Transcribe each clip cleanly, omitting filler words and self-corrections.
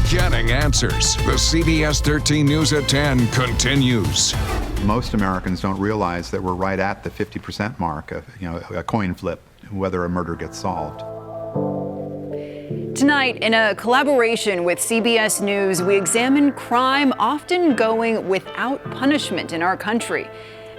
getting answers. The CBS 13 News at 10 continues. Most Americans don't realize that we're right at the 50% mark of, a coin flip, whether a murder gets solved. Tonight, in a collaboration with CBS News, we examine crime often going without punishment in our country.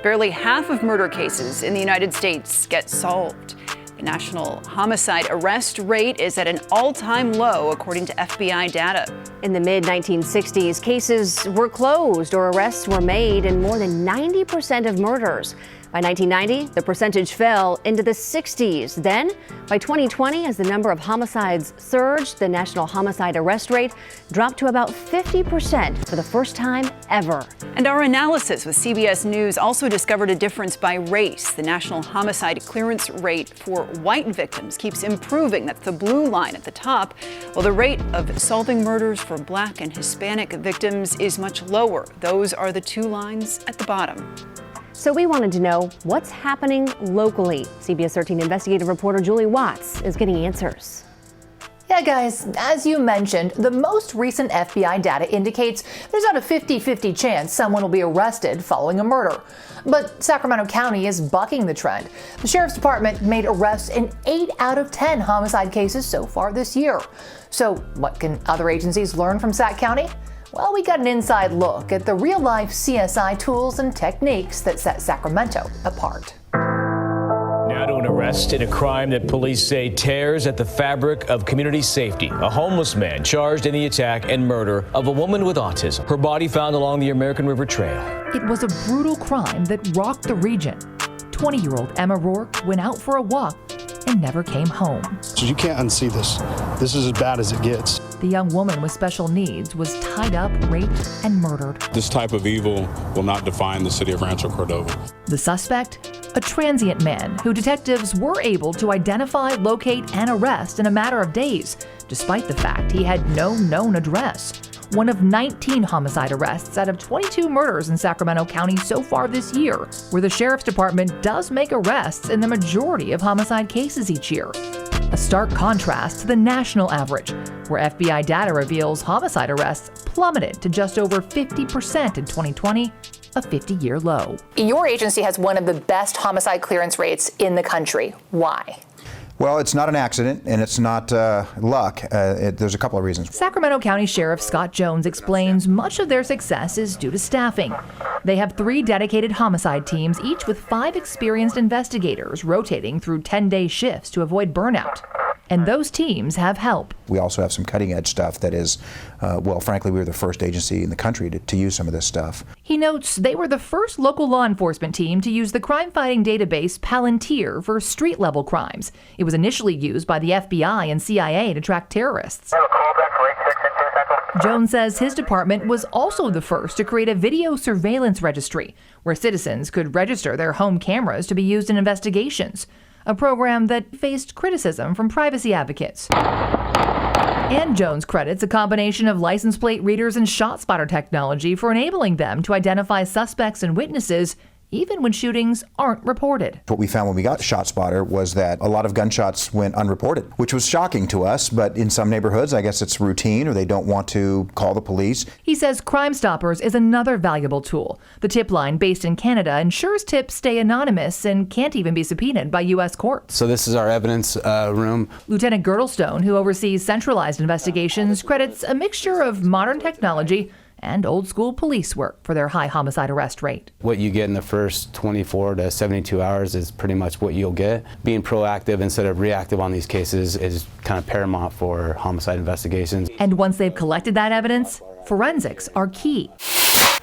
Barely half of murder cases in the United States get solved. The national homicide arrest rate is at an all-time low, according to FBI data. In the mid-1960s, cases were closed or arrests were made in more than 90% of murders. By 1990, the percentage fell into the 60s. Then, by 2020, as the number of homicides surged, the national homicide arrest rate dropped to about 50% for the first time ever. And our analysis with CBS News also discovered a difference by race. The national homicide clearance rate for white victims keeps improving. That's the blue line at the top, while the rate of solving murders for Black and Hispanic victims is much lower. Those are the two lines at the bottom. So we wanted to know what's happening locally. CBS 13 investigative reporter Julie Watts is getting answers. Yeah, guys, as you mentioned, the most recent FBI data indicates there's not a 50-50 chance someone will be arrested following a murder. But Sacramento County is bucking the trend. The Sheriff's Department made arrests in 8 out of 10 homicide cases so far this year. So what can other agencies learn from Sac County? Well, we got an inside look at the real-life CSI tools and techniques that set Sacramento apart. Now to an arrest in a crime that police say tears at the fabric of community safety. A homeless man charged in the attack and murder of a woman with autism. Her body found along the American River Trail. It was a brutal crime that rocked the region. 20-year-old Emma Rourke went out for a walk and never came home. So you can't unsee this. This is as bad as it gets. The young woman with special needs was tied up, raped, and murdered. This type of evil will not define the city of Rancho Cordova. The suspect, a transient man who detectives were able to identify, locate, and arrest in a matter of days, despite the fact he had no known address. One of 19 homicide arrests out of 22 murders in Sacramento County so far this year, where the Sheriff's Department does make arrests in the majority of homicide cases each year. A stark contrast to the national average, where FBI data reveals homicide arrests plummeted to just over 50% in 2020, a 50-year low. Your agency has one of the best homicide clearance rates in the country. Why? Well, it's not an accident, and it's not luck. There's a couple of reasons. Sacramento County Sheriff Scott Jones explains much of their success is due to staffing. They have 3 dedicated homicide teams, each with 5 experienced investigators rotating through 10-day shifts to avoid burnout. And those teams have help. We also have some cutting-edge stuff that is, frankly, we were the first agency in the country to use some of this stuff. He notes they were the first local law enforcement team to use the crime-fighting database Palantir for street-level crimes. It was initially used by the FBI and CIA to track terrorists. Jones says his department was also the first to create a video surveillance registry, where citizens could register their home cameras to be used in investigations. A program that faced criticism from privacy advocates. And Jones credits a combination of license plate readers and ShotSpotter technology for enabling them to identify suspects and witnesses even when shootings aren't reported. What we found when we got ShotSpotter was that a lot of gunshots went unreported, which was shocking to us, but in some neighborhoods, I guess it's routine or they don't want to call the police. He says Crime Stoppers is another valuable tool. The tip line, based in Canada, ensures tips stay anonymous and can't even be subpoenaed by U.S. courts. So this is our evidence room. Lieutenant Girdlestone, who oversees centralized investigations, credits a mixture of modern technology and old-school police work for their high homicide arrest rate. What you get in the first 24 to 72 hours is pretty much what you'll get. Being proactive instead of reactive on these cases is kind of paramount for homicide investigations. And once they've collected that evidence, forensics are key.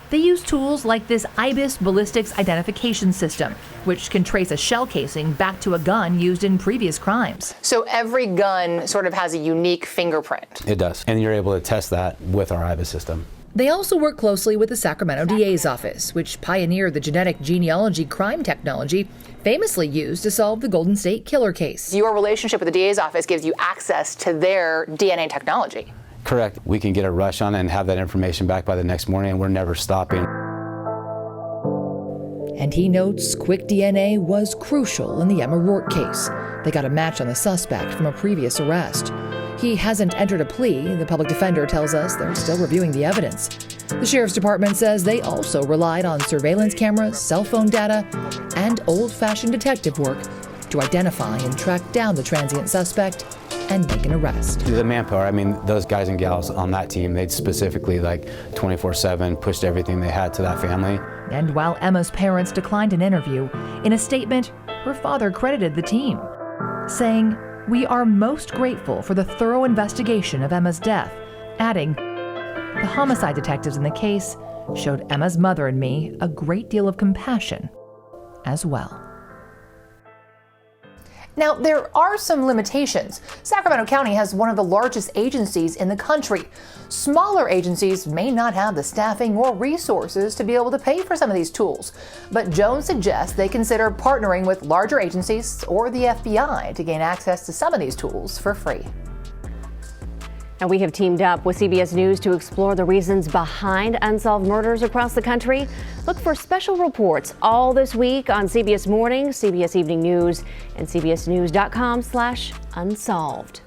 They use tools like this IBIS ballistics identification system, which can trace a shell casing back to a gun used in previous crimes. So every gun sort of has a unique fingerprint. It does. And you're able to test that with our IBIS system. They also work closely with the Sacramento DA's office, which pioneered the genetic genealogy crime technology famously used to solve the Golden State Killer case. Your relationship with the DA's office gives you access to their DNA technology. Correct. We can get a rush on it and have that information back by the next morning, and we're never stopping. And he notes quick DNA was crucial in the Emma Rourke case. They got a match on the suspect from a previous arrest. He hasn't entered a plea. The public defender tells us they're still reviewing the evidence. The sheriff's department says they also relied on surveillance cameras, cell phone data, and old-fashioned detective work to identify and track down the transient suspect and make an arrest. The manpower, I mean, those guys and gals on that team, they'd specifically 24/7 pushed everything they had to that family. And while Emma's parents declined an interview, in a statement, her father credited the team, saying, "We are most grateful for the thorough investigation of Emma's death," adding, "The homicide detectives in the case showed Emma's mother and me a great deal of compassion as well." Now, there are some limitations. Sacramento County has one of the largest agencies in the country. Smaller agencies may not have the staffing or resources to be able to pay for some of these tools. But Jones suggests they consider partnering with larger agencies or the FBI to gain access to some of these tools for free. And we have teamed up with CBS News to explore the reasons behind unsolved murders across the country. Look for special reports all this week on CBS Morning, CBS Evening News, and cbsnews.com/unsolved.